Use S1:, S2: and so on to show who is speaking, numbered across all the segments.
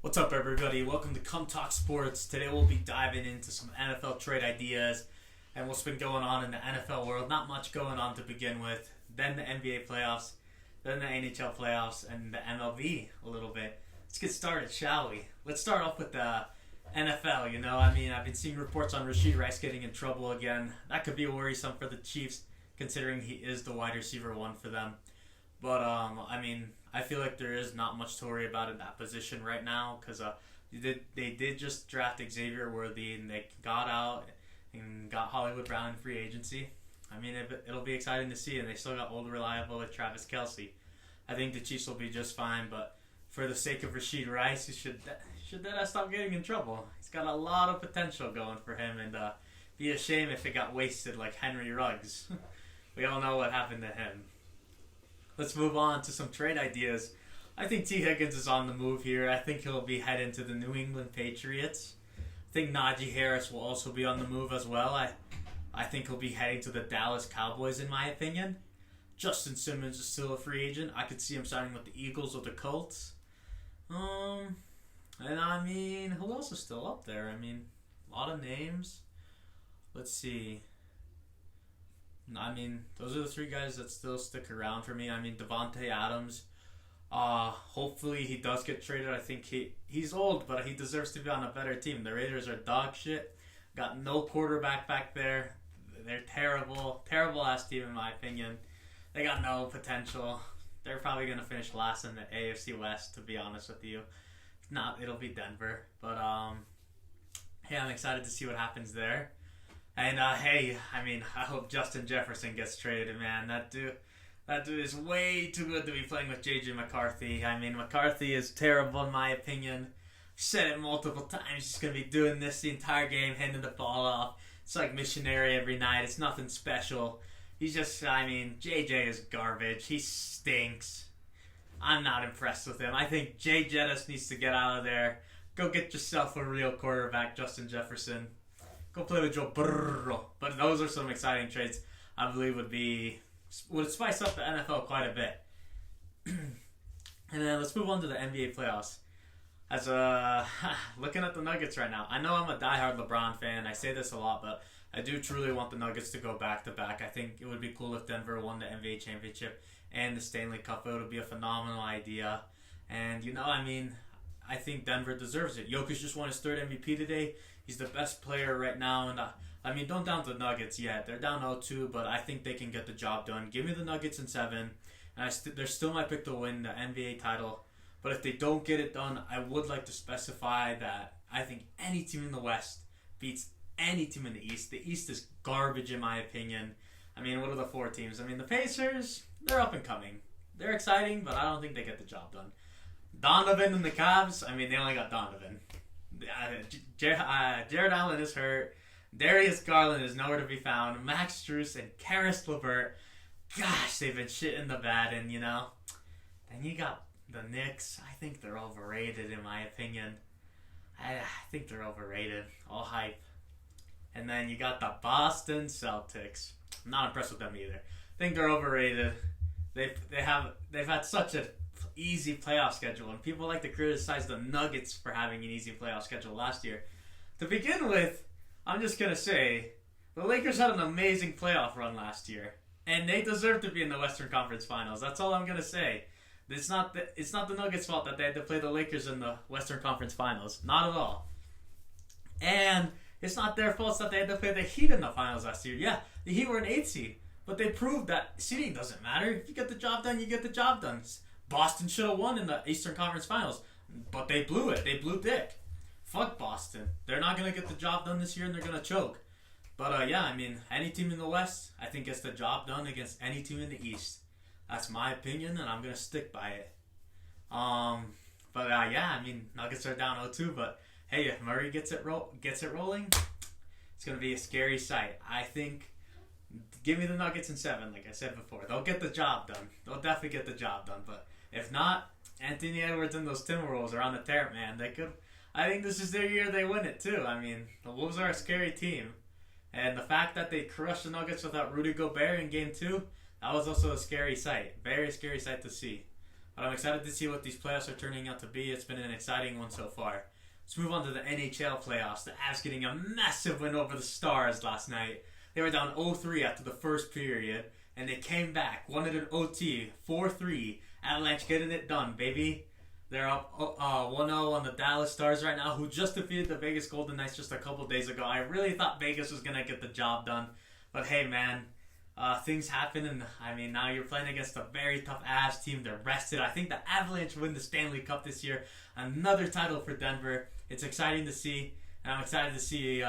S1: What's up, everybody? Welcome to Come Talk Sports. Today we'll be diving into some NFL trade ideas and what's been going on in the NFL world. Not much going on to begin with. Then the NBA playoffs, then the NHL playoffs, and the MLB a little bit. Let's get started, shall we? Let's start off with the NFL. I've been seeing reports on Rashid Rice getting in trouble again. That could be worrisome for the Chiefs, considering he is the wide receiver one for them. But, I feel like there is not much to worry about in that position right now because they did just draft Xavier Worthy and they got out and got Hollywood Brown in free agency. It'll be exciting to see, and they still got old reliable with Travis Kelce. I think the Chiefs will be just fine, but for the sake of Rashid Rice, he should stop getting in trouble. He's got a lot of potential going for him, and be a shame if it got wasted like Henry Ruggs. We all know what happened to him. Let's move on to some trade ideas. I think T. Higgins is on the move here. I think he'll be heading to the New England Patriots. I think Najee Harris will also be on the move as well. I think he'll be heading to the Dallas Cowboys, in my opinion. Justin Simmons is still a free agent. I could see him signing with the Eagles or the Colts. Who else is still up there? A lot of names. Let's see. Those are the three guys that still stick around for me. Devontae Adams. Hopefully he does get traded. I think he's old, but he deserves to be on a better team. The Raiders are dog shit. Got no quarterback back there. They're terrible. Terrible-ass team, in my opinion. They got no potential. They're probably going to finish last in the AFC West, to be honest with you. If not, it'll be Denver. But, I'm excited to see what happens there. And, I hope Justin Jefferson gets traded, man. That dude is way too good to be playing with J.J. McCarthy. McCarthy is terrible, in my opinion. Said it multiple times. He's going to be doing this the entire game, handing the ball off. It's like missionary every night. It's nothing special. He's just, J.J. is garbage. He stinks. I'm not impressed with him. I think Jay Jettis needs to get out of there. Go get yourself a real quarterback, Justin Jefferson. Go play with Joe Burrow. But those are some exciting trades I believe would spice up the NFL quite a bit. And then let's move on to the NBA playoffs. As looking at the Nuggets right now, I know I'm a diehard LeBron fan. I say this a lot, but I do truly want the Nuggets to go back-to-back. I think it would be cool if Denver won the NBA championship and the Stanley Cup. It would be a phenomenal idea. And, I think Denver deserves it. Jokic just won his third MVP today. He's the best player right now. And don't down the Nuggets yet. They're down 0-2, but I think they can get the job done. Give me the Nuggets in 7. And they're still my pick to win the NBA title. But if they don't get it done, I would like to specify that I think any team in the West beats any team in the East. The East is garbage, in my opinion. What are the 4 teams? The Pacers, they're up and coming. They're exciting, but I don't think they get the job done. Donovan and the Cavs, they only got Donovan. Jared Allen is hurt. Darius Garland is nowhere to be found. Max Strus and Karis LeVert, gosh, they've been shit in the bed. And, then you got the Knicks. I think they're overrated, in my opinion. I think they're overrated. All hype. And then you got the Boston Celtics. I'm not impressed with them either. I think they're overrated. They've had such an easy playoff schedule, and people like to criticize the Nuggets for having an easy playoff schedule last year. To begin with, I'm just going to say, the Lakers had an amazing playoff run last year, and they deserve to be in the Western Conference Finals. That's all I'm going to say. It's not the Nuggets' fault that they had to play the Lakers in the Western Conference Finals. Not at all. And it's not their fault that they had to play the Heat in the finals last year. Yeah, the Heat were an 8 seed, but they proved that seeding doesn't matter. If you get the job done, you get the job done. Boston should have won in the Eastern Conference Finals, but they blew it. They blew dick. Fuck Boston. They're not going to get the job done this year, and they're going to choke. But, any team in the West, I think, gets the job done against any team in the East. That's my opinion, and I'm going to stick by it. Nuggets are down 0-2, but, hey, if Murray gets it rolling, it's going to be a scary sight. I think, give me the Nuggets in 7, like I said before. They'll get the job done. They'll definitely get the job done, but if not, Anthony Edwards and those Timberwolves are on the tear, man. I think this is their year they win it, too. The Wolves are a scary team. And the fact that they crushed the Nuggets without Rudy Gobert in Game 2, that was also a scary sight. Very scary sight to see. But I'm excited to see what these playoffs are turning out to be. It's been an exciting one so far. Let's move on to the NHL playoffs. The Avs getting a massive win over the Stars last night. They were down 0-3 after the first period, and they came back, won it in OT, 4-3. Avalanche getting it done, baby. They're up 1-0 on the Dallas Stars right now, who just defeated the Vegas Golden Knights just a couple days ago. I really thought Vegas was going to get the job done. But hey, man, things happen, and I mean, now you're playing against a very tough Avs team. They're rested. I think the Avalanche win the Stanley Cup this year. Another title for Denver. It's exciting to see, and I'm excited to see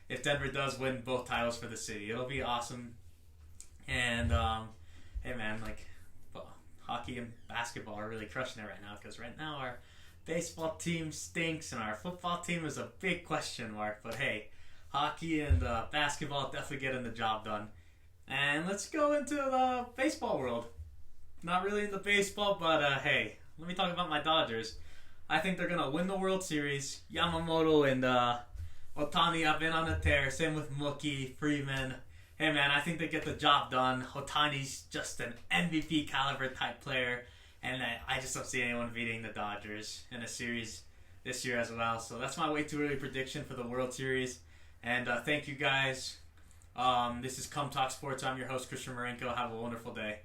S1: if Denver does win both titles for the city. It'll be awesome. And hey, man, like, hockey and basketball are really crushing it right now, because right now our baseball team stinks and our football team is a big question mark. But hey, hockey and basketball definitely getting the job done. And let's go into the baseball world. Not really into baseball, but hey, let me talk about my Dodgers. I think they're going to win the World Series. Yamamoto and Ohtani have been on a tear. Same with Mookie, Freeman. Hey, man, I think they get the job done. Ohtani's just an MVP caliber type player. And I just don't see anyone beating the Dodgers in a series this year as well. So that's my way too early prediction for the World Series. And thank you guys. This is Come Talk Sports. I'm your host, Christian Marenko. Have a wonderful day.